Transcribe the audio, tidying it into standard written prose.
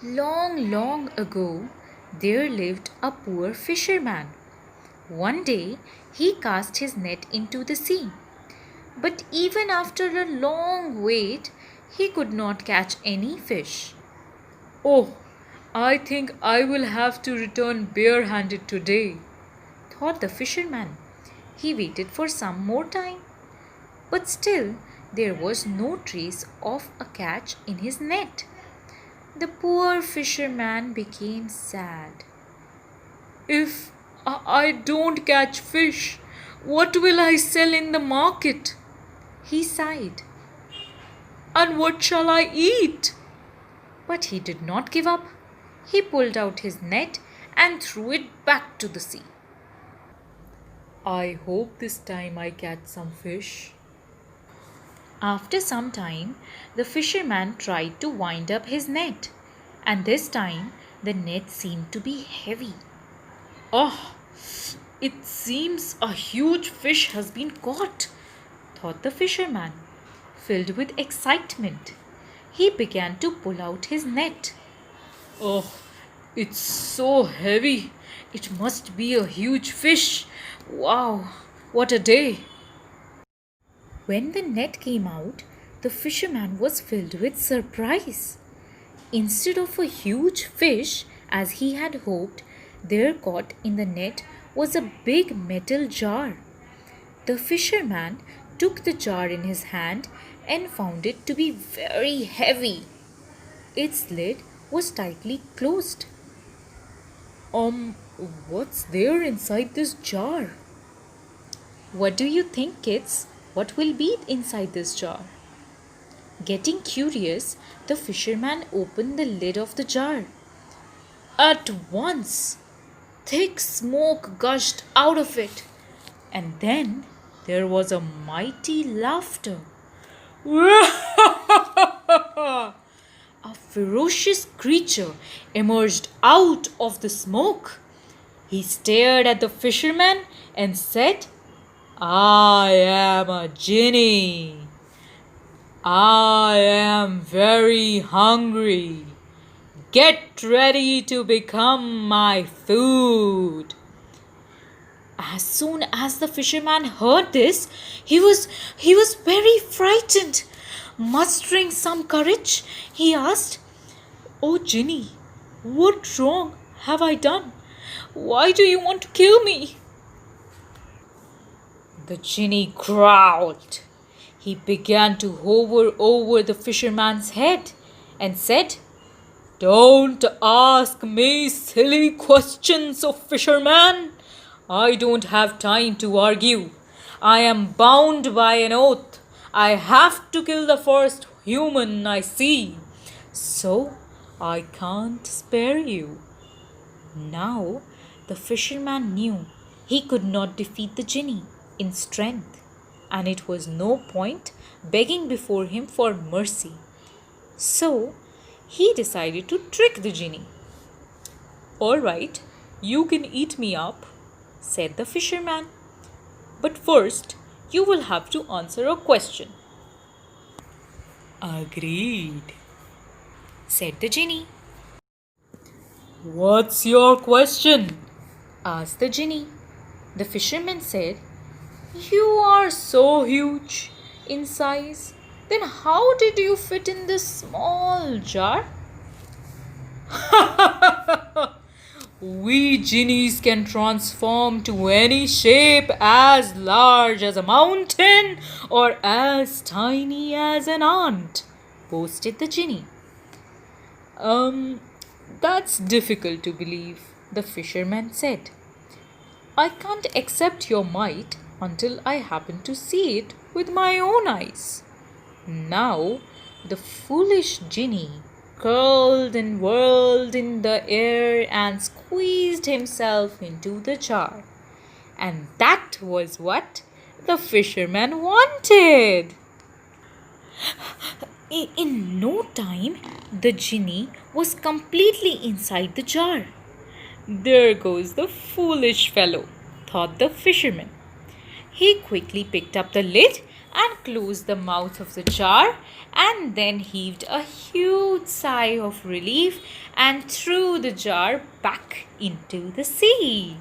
Long, long ago, there lived a poor fisherman. One day, he cast his net into the sea. But even after a long wait, he could not catch any fish. Oh, I think I will have to return barehanded today, thought the fisherman. He waited for some more time, but still there was no trace of a catch in his net. The poor fisherman became sad. If I don't catch fish, what will I sell in the market? He sighed. And what shall I eat? But he did not give up. He pulled out his net and threw it back to the sea. I hope this time I catch some fish. After some time, the fisherman tried to wind up his net, and this time the net seemed to be heavy. Oh, it seems a huge fish has been caught, thought the fisherman. Filled with excitement, he began to pull out his net. Oh, it's so heavy. It must be a huge fish. Wow, what a day! When the net came out, the fisherman was filled with surprise. Instead of a huge fish, as he had hoped, there caught in the net was a big metal jar. The fisherman took the jar in his hand and found it to be very heavy. Its lid was tightly closed. What's there inside this jar? What do you think, kids? What will be inside this jar? Getting curious, the fisherman opened the lid of the jar. At once, thick smoke gushed out of it, and then there was a mighty laughter. A ferocious creature emerged out of the smoke. He stared at the fisherman and said, I am a genie. I am very hungry. Get ready to become my food. As soon as the fisherman heard this, he was very frightened. Mustering some courage, he asked, Oh Genie, what wrong have I done? Why do you want to kill me? The genie growled. He began to hover over the fisherman's head and said, Don't ask me silly questions, oh fisherman. I don't have time to argue. I am bound by an oath. I have to kill the first human I see. So I can't spare you. Now the fisherman knew he could not defeat the genie in strength, and it was no point begging before him for mercy. So he decided to trick the genie. All right, you can eat me up, said the fisherman. But first, you will have to answer a question. Agreed, said the genie. What's your question? Asked the genie. The fisherman said, You are so huge in size. Then how did you fit in this small jar? We genies can transform to any shape as large as a mountain or as tiny as an ant, boasted the genie. That's difficult to believe, the fisherman said. I can't accept your might until I happen to see it with my own eyes. Now, the foolish genie curled and whirled in the air and squeezed himself into the jar. And that was what the fisherman wanted. In no time, the genie was completely inside the jar. There goes the foolish fellow, thought the fisherman. He quickly picked up the lid and closed the mouth of the jar, and then heaved a huge sigh of relief and threw the jar back into the sea.